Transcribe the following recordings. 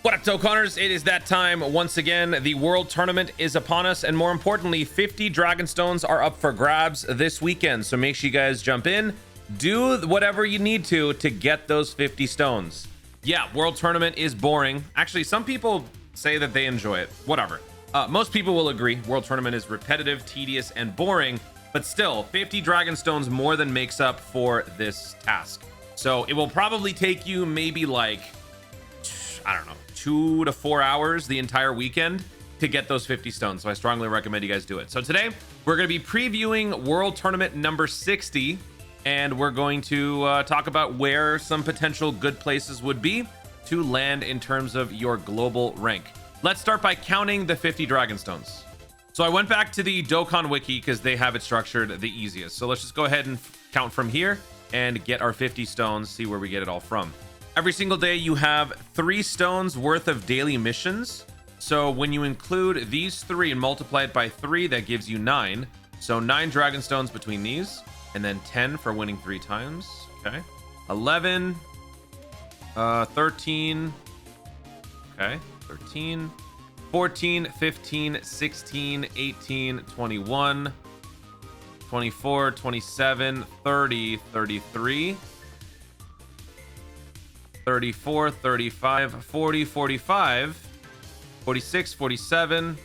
What up, Dokkaners? It is that time once again. The World Tournament is upon us, and more importantly, 50 Dragon Stones are up for grabs this weekend. So make sure you guys jump in, do whatever you need to get those 50 stones. Yeah, World Tournament is boring. Actually, some people say that they enjoy it. Whatever. Most people will agree. World Tournament is repetitive, tedious, and boring, but still, 50 Dragon Stones more than makes up for this task. So it will probably take you maybe like, I don't know, 2 to 4 hours the entire weekend to get those 50 stones. So I strongly recommend you guys do it. So today we're going to be previewing World Tournament number 60, and we're going to talk about where some potential good places would be to land in terms of your global rank. Let's start by counting the 50 Dragon Stones. So I went back to the Dokkan Wiki because they have it structured the easiest. So let's just go ahead and count from here and get our 50 stones, see where we get it all from. Every single day you have 3 stones worth of daily missions. So when you include these 3 and multiply it by 3, that gives you 9. So 9 Dragon Stones between these, and then 10 for winning 3 times. Okay. 11, 13. Okay. 13, 14, 15, 16, 18, 21, 24, 27, 30, 33. 34, 35, 40, 45, 46, 47,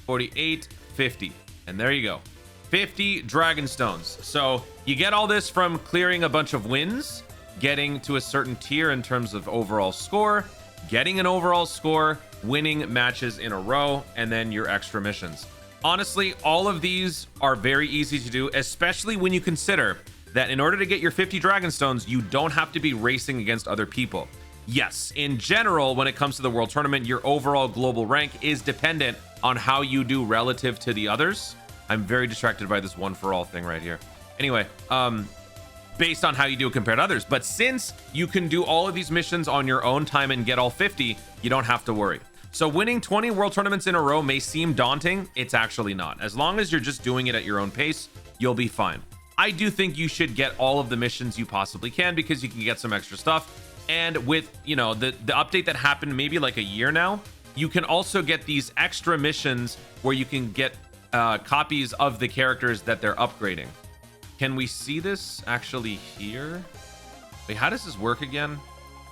48, 50. And there you go. 50 Dragon Stones. So you get all this from clearing a bunch of wins, getting to a certain tier in terms of overall score, getting an overall score, winning matches in a row, and then your extra missions. Honestly, all of these are very easy to do, especially when you consider that in order to get your 50 Dragon Stones, you don't have to be racing against other people. Yes, in general, when it comes to the World Tournament, your overall global rank is dependent on how you do relative to the others. I'm very distracted by this one for all thing right here. Anyway, based on how you do compared to others. But since you can do all of these missions on your own time and get all 50, you don't have to worry. So winning 20 World Tournaments in a row may seem daunting. It's actually not. As long as you're just doing it at your own pace, you'll be fine. I do think you should get all of the missions you possibly can because you can get some extra stuff. And with, you know, the update that happened maybe like a year now, you can also get these extra missions where you can get copies of the characters that they're upgrading. Can we see this actually here? Wait, how does this work again?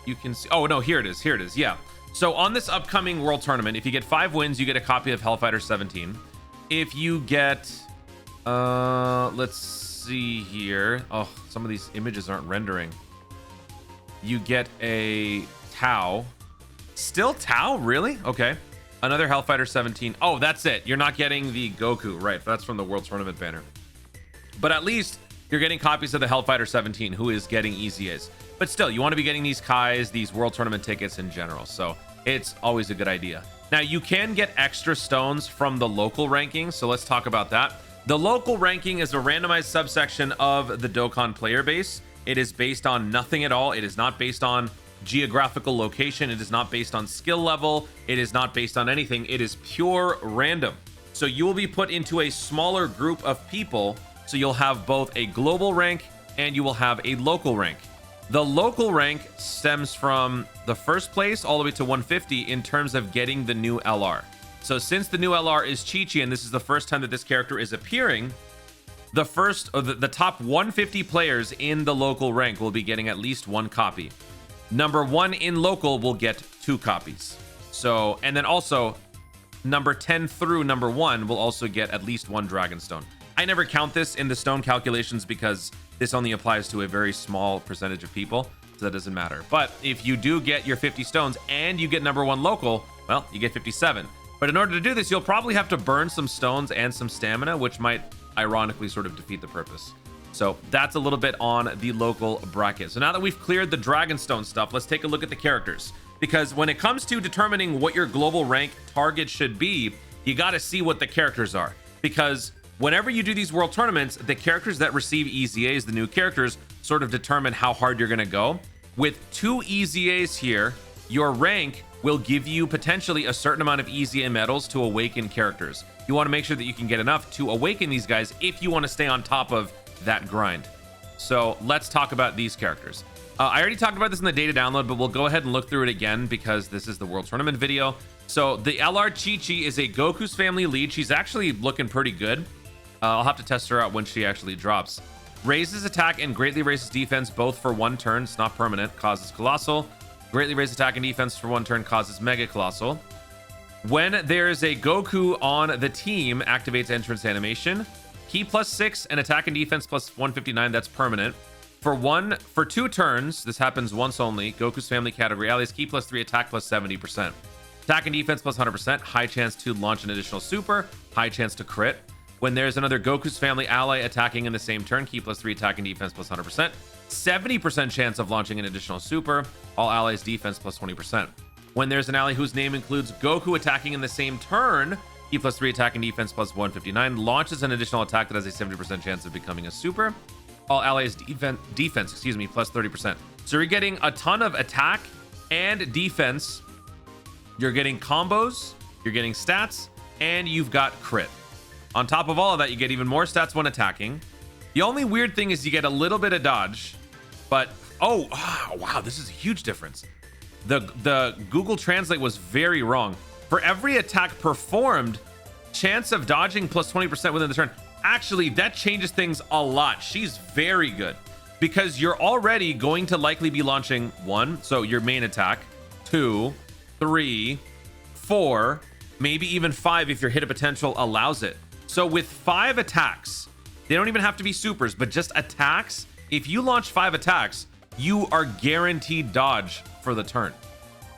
You can see, oh no, here it is. Here it is. Yeah. So on this upcoming World Tournament, if you get 5 wins, you get a copy of Hellfighter 17. If you get, let's see here. Oh, some of these images aren't rendering. You get a Tao. Still Tao? Really? Okay. Another Hellfighter 17. Oh, that's it. You're not getting the Goku. Right. That's from the World Tournament banner. But at least you're getting copies of the Hellfighter 17, who is getting easy A's. But still, you want to be getting these Kais, these World Tournament tickets in general. So it's always a good idea. Now, you can get extra stones from the local ranking. So let's talk about that. The local ranking is a randomized subsection of the Dokkan player base. It is based on nothing at all. It is not based on geographical location. It is not based on skill level. It is not based on anything. It is pure random. So you will be put into a smaller group of people. So you'll have both a global rank and you will have a local rank. The local rank stems from the first place all the way to 150 in terms of getting the new LR. So since the new LR is Chi-Chi, and this is the first time that this character is appearing, the top 150 players in the local rank will be getting at least 1 copy. Number 1 in local will get 2 copies. So, and then also number 10 through number 1 will also get at least 1 Dragon Stone. I never count this in the stone calculations because this only applies to a very small percentage of people, so that doesn't matter. But if you do get your 50 stones and you get number 1 local, well, you get 57. But in order to do this, you'll probably have to burn some stones and some stamina, which might ironically sort of defeat the purpose. So that's a little bit on the local bracket. So now that we've cleared the Dragon Stone stuff, let's take a look at the characters. Because when it comes to determining what your global rank target should be, you got to see what the characters are. Because whenever you do these World Tournaments, the characters that receive Easy A's, the new characters, sort of determine how hard you're going to go. With 2 Easy A's here, your rank will give you potentially a certain amount of Easy A medals to awaken characters. You want to make sure that you can get enough to awaken these guys if you want to stay on top of that grind. So let's talk about these characters. I already talked about this in the data download, but we'll go ahead and look through it again because this is the World Tournament video. So the LR Chi-Chi is a Goku's family lead. She's actually looking pretty good. I'll have to test her out when she actually drops. Raises attack and greatly raises defense both for 1 turn. It's not permanent. Causes Colossal. Greatly raises attack and defense for 1 turn. Causes Mega Colossal. When there is a Goku on the team, activates entrance animation. Key +6 and attack and defense +159. That's permanent. For 2 turns, this happens once only. Goku's family category allies, key +3, attack +70%. Attack and defense +100%. High chance to launch an additional super. High chance to crit. When there's another Goku's family ally attacking in the same turn, key +3, attack and defense +100%. 70% chance of launching an additional super. All allies defense +20%. When there's an ally whose name includes Goku attacking in the same turn, key +3, attack and defense +159, launches an additional attack that has a 70% chance of becoming a super. All allies defense, +30%. So you're getting a ton of attack and defense. You're getting combos, you're getting stats, and you've got crit. On top of all of that, you get even more stats when attacking. The only weird thing is you get a little bit of dodge, but wow, this is a huge difference. The Google Translate was very wrong. For every attack performed, chance of dodging +20% within the turn. Actually, that changes things a lot. She's very good because you're already going to likely be launching 1, so your main attack, 2, 3, 4, maybe even 5 if your hit potential allows it. So with 5 attacks, they don't even have to be supers, but just attacks. If you launch 5 attacks, you are guaranteed dodge for the turn.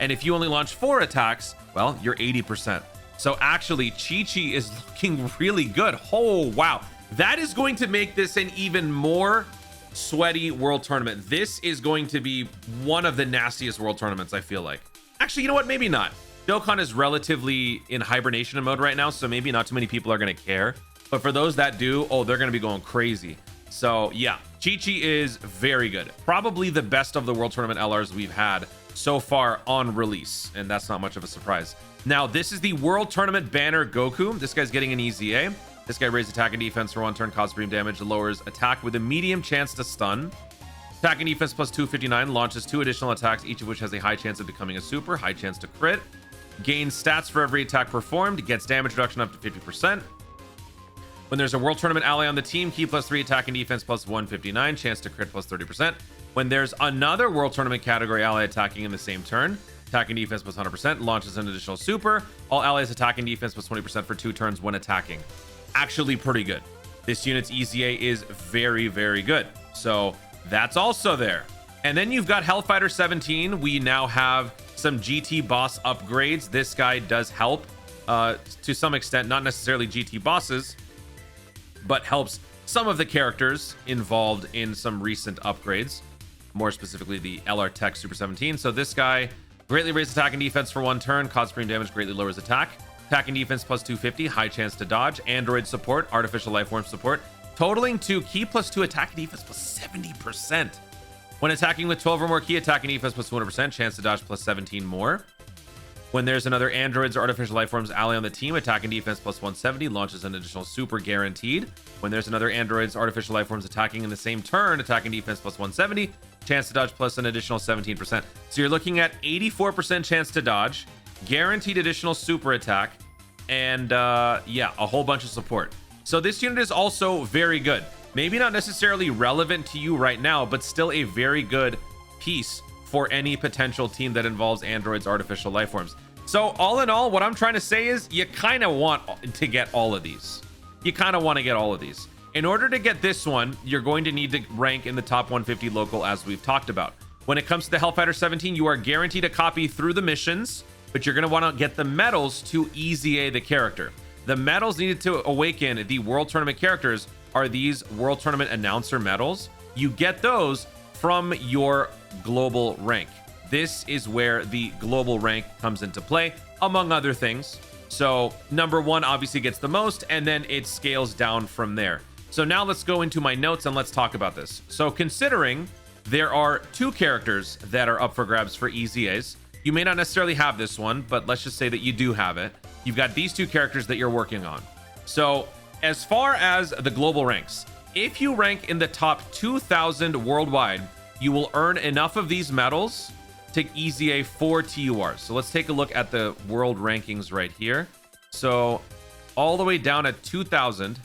And if you only launch 4 attacks, well, you're 80%. So actually, Chi-Chi is looking really good. Oh, wow. That is going to make this an even more sweaty World Tournament. This is going to be one of the nastiest World Tournaments, I feel like. Actually, you know what? Maybe not. Dokkan is relatively in hibernation mode right now, so maybe not too many people are going to care. But for those that do, oh, they're going to be going crazy. So yeah, Chi-Chi is very good. Probably the best of the World Tournament LRs we've had so far on release, and that's not much of a surprise. Now, this is the World Tournament banner Goku. This guy's getting an easy A. This guy raises attack and defense for 1 turn, causes supreme damage, lowers attack with a medium chance to stun. Attack and defense +259, launches 2 additional attacks, each of which has a high chance of becoming a super, high chance to crit. Gains stats for every attack performed, gets damage reduction up to 50%. When there's a World Tournament ally on the team, key +3, attack and defense +159, chance to crit +30%. When there's another World Tournament category ally attacking in the same turn, attack and defense +100%, launches an additional super. All allies attack and defense +20% for 2 turns when attacking. Actually pretty good. This unit's EZA is very, very good. So that's also there. And then you've got Hellfighter 17. We now have some GT boss upgrades. This guy does help to some extent, not necessarily GT bosses, but helps some of the characters involved in some recent upgrades, more specifically the LR Tech Super 17. So this guy greatly raises attack and defense for 1 turn, causes supreme damage, greatly lowers attack. Attack and defense +250, high chance to dodge. Android support, artificial life form support, totaling to key +2 attack and defense +70%. When attacking with 12 or more key, attack and defense +200%, chance to dodge +17 more. When there's another androids or artificial life forms ally on the team, attack and defense +170, launches an additional super guaranteed. When there's another androids artificial life forms attacking in the same turn, attack and defense +170, chance to dodge plus an additional 17%. So you're looking at 84% chance to dodge, guaranteed additional super attack, and yeah, a whole bunch of support. So this unit is also very good. Maybe not necessarily relevant to you right now, but still a very good piece for any potential team that involves androids artificial life forms. So all in all, what I'm trying to say is you kind of want to get all of these. You kind of want to get all of these. In order to get this one, you're going to need to rank in the top 150 local, as we've talked about. When it comes to the Hellfighter 17, you are guaranteed a copy through the missions, but you're going to want to get the medals to EZA the character. The medals needed to awaken the World Tournament characters are these World Tournament announcer medals. You get those from your global rank. This is where the global rank comes into play, among other things. So number 1 obviously gets the most, and then it scales down from there. So now let's go into my notes and let's talk about this. So considering there are 2 characters that are up for grabs for EZAs, you may not necessarily have this one, but let's just say that you do have it. You've got these 2 characters that you're working on. So as far as the global ranks, if you rank in the top 2,000 worldwide, you will earn enough of these medals to EZA 4 TURs. So let's take a look at the world rankings right here. So all the way down at 2000,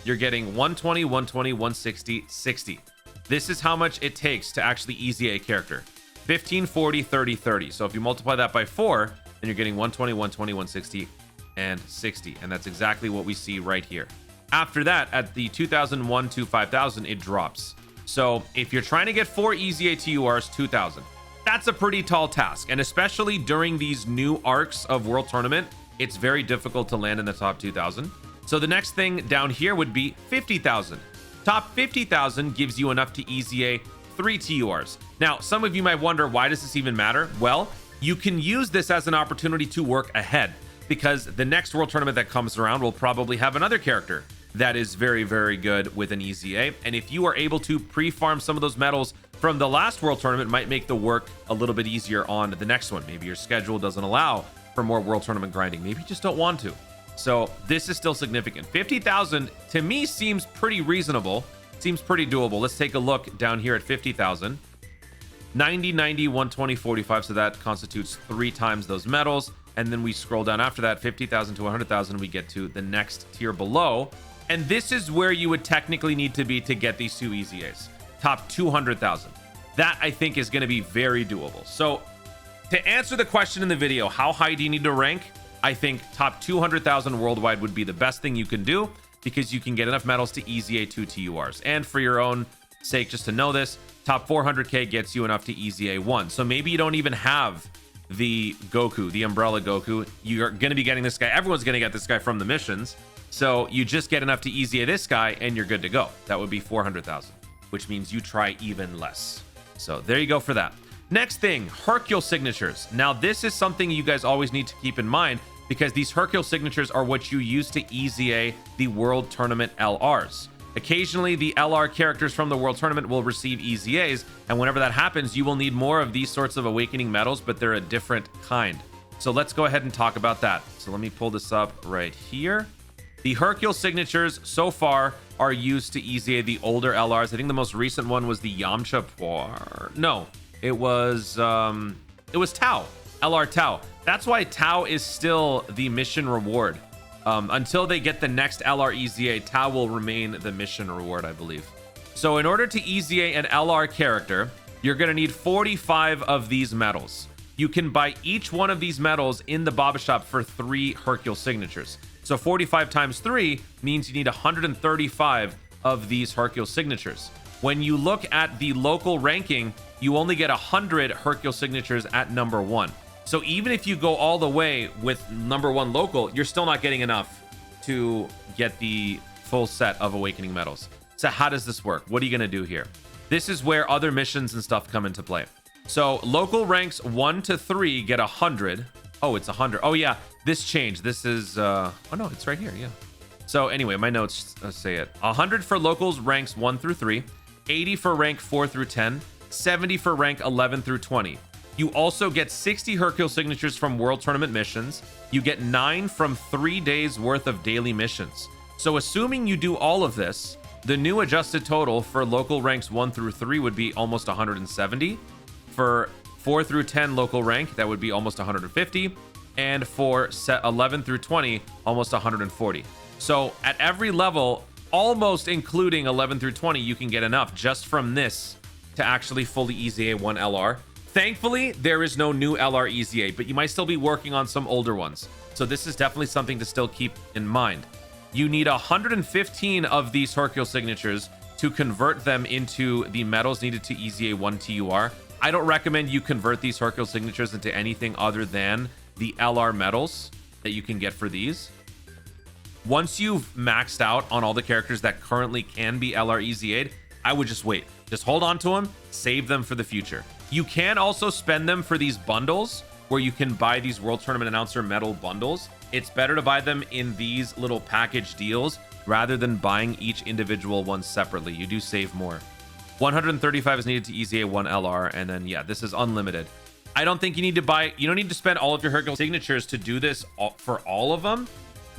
you're getting 120, 120, 160, 60. This is how much it takes to actually EZA a character. 15, 40, 30, 30. So if you multiply that by 4, then you're getting 120, 120, 160, and 60. And that's exactly what we see right here. After that, at the 2001 to 5000, it drops. So if you're trying to get 4 EZA TURs, 2000. That's a pretty tall task. And especially during these new arcs of World Tournament, it's very difficult to land in the top 2000. So the next thing down here would be 50,000. Top 50,000 gives you enough to EZA 3 TURs. Now, some of you might wonder, why does this even matter? Well, you can use this as an opportunity to work ahead, because the next World Tournament that comes around will probably have another character that is very, very good with an EZA. And if you are able to pre-farm some of those medals from the last World Tournament, might make the work a little bit easier on the next one. Maybe your schedule doesn't allow for more World Tournament grinding. Maybe you just don't want to. So this is still significant. 50,000 to me seems pretty reasonable. Seems pretty doable. Let's take a look down here at 50,000. 90, 90, 120, 45. So that constitutes 3 times those medals. And then we scroll down after that, 50,000 to 100,000. We get to the next tier below. And this is where you would technically need to be to get these 2 EZAs. Top 200,000. That I think is going to be very doable. So to answer the question in the video, how high do you need to rank? I think top 200,000 worldwide would be the best thing you can do, because you can get enough medals to EZA 2 TURs. And for your own sake, just to know this, top 400k gets you enough to EZA 1. So maybe you don't even have the Goku, the Umbrella Goku. You're going to be getting this guy. Everyone's going to get this guy from the missions. So you just get enough to EZA this guy and you're good to go. That would be 400,000, which means you try even less. So there you go for that. Next thing, Hercule signatures. Now this is something you guys always need to keep in mind, because these Hercule signatures are what you use to EZA the World Tournament LRs. Occasionally, the LR characters from the World Tournament will receive EZAs, and whenever that happens, you will need more of these sorts of Awakening medals, but they're a different kind. So let's go ahead and talk about that. So let me pull this up right here. The Hercule signatures so far are used to EZA the older LRs. I think the most recent one was the Yamcha Poir. No, it was Tao, LR Tao. That's why Tao is still the mission reward. Until they get the next LR EZA, Tao will remain the mission reward, I believe. So in order to EZA an LR character, you're going to need 45 of these medals. You can buy each one of these medals in the Baba Shop for 3 Hercule signatures. So 45 times 3 means you need 135 of these Hercule signatures. When you look at the local ranking, you only get 100 Hercule signatures at number 1. So even if you go all the way with number 1 local, you're still not getting enough to get the full set of Awakening medals. So how does this work? What are you going to do here? This is where other missions and stuff come into play. So local ranks 1 to 3 get 100. Oh, it's 100. Oh yeah, this changed. This is, oh no, it's right here, yeah. So anyway, my notes say it. 100 for locals ranks 1 through 3, 80 for rank 4 through 10, 70 for rank 11 through 20. You also get 60 Hercule signatures from World Tournament missions. You get 9 from 3 days worth of daily missions. So assuming you do all of this, the new adjusted total for local ranks 1 through 3 would be almost 170. For 4 through 10 local rank, that would be almost 150. And for set 11 through 20, almost 140. So at every level, almost including 11 through 20, you can get enough just from this to actually fully EZA 1 LR. Thankfully, there is no new LR EZA, but you might still be working on some older ones. So this is definitely something to still keep in mind. You need 115 of these Hercule signatures to convert them into the medals needed to EZA 1 TUR. I don't recommend you convert these Hercule signatures into anything other than the LR medals that you can get for these. Once you've maxed out on all the characters that currently can be LR EZA'd, I would just wait. Just hold on to them, save them for the future. You can also spend them for these bundles where you can buy these World Tournament Announcer medal bundles. It's better to buy them in these little package deals rather than buying each individual one separately. You do save more. 135 is needed to EZA 1 LR, and then yeah, this is unlimited. I don't think you need to buy, you don't need to spend all of your Hercule signatures to do this for all of them.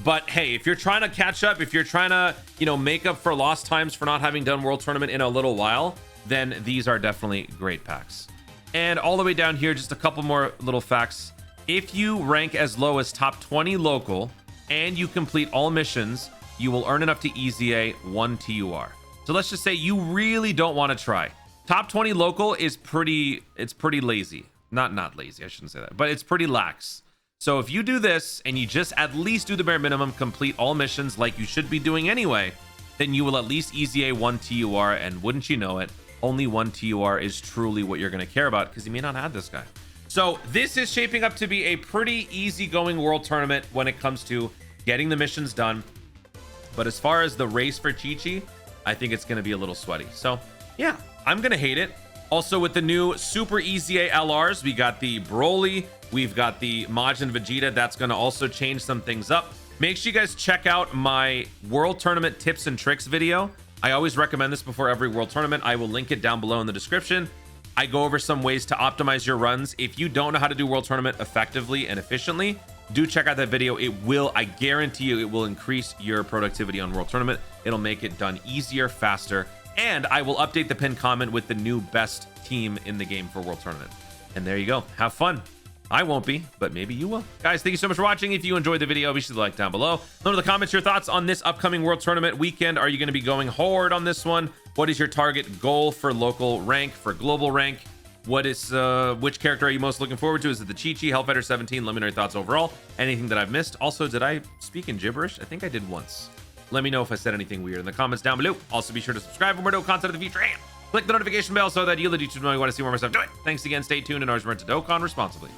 But hey, if you're trying to catch up, if you're trying to, you know, make up for lost times for not having done World Tournament in a little while, then these are definitely great packs. And all the way down here, just a couple more little facts. If you rank as low as top 20 local and you complete all missions, you will earn enough to easy a 1 TUR. So let's just say you really don't want to try. Top 20 local is pretty lazy. Not lazy, I shouldn't say that, but it's pretty lax. So if you do this and you just at least do the bare minimum, complete all missions like you should be doing anyway, then you will at least easy a 1 TUR, and wouldn't you know it, only 1 TUR is truly what you're going to care about because you may not have this guy. So this is shaping up to be a pretty easygoing world tournament when it comes to getting the missions done. But as far as the race for Chi-Chi, I think it's going to be a little sweaty. So yeah, I'm going to hate it. Also, with the new Super Easy LRs, we got the Broly, we've got the Majin Vegeta. That's going to also change some things up. Make sure you guys check out my World Tournament tips and tricks video. I always recommend this before every World Tournament. I will link it down below in the description. I go over some ways to optimize your runs. If you don't know how to do World Tournament effectively and efficiently, do check out that video. It will, I guarantee you, it will increase your productivity on World Tournament. It'll make it done easier, faster, and I will update the pinned comment with the new best team in the game for World Tournament. And there you go. Have fun. I won't be, but maybe you will. Guys, thank you so much for watching. If you enjoyed the video, be sure to like down below. Let me know in the comments your thoughts on this upcoming World Tournament weekend. Are you going to be going hard on this one? What is your target goal for local rank, for global rank? What is which character are you most looking forward to? Is it the Chi-Chi, Hellfighter 17? Let me know your thoughts overall. Anything that I've missed. Also, did I speak in gibberish? I think I did once. Let me know if I said anything weird in the comments down below. Also, be sure to subscribe for more content in the future and click the notification bell so that you'll let YouTube know you want to see more of my stuff. Do it. Thanks again. Stay tuned and always remember to Dokkan responsibly.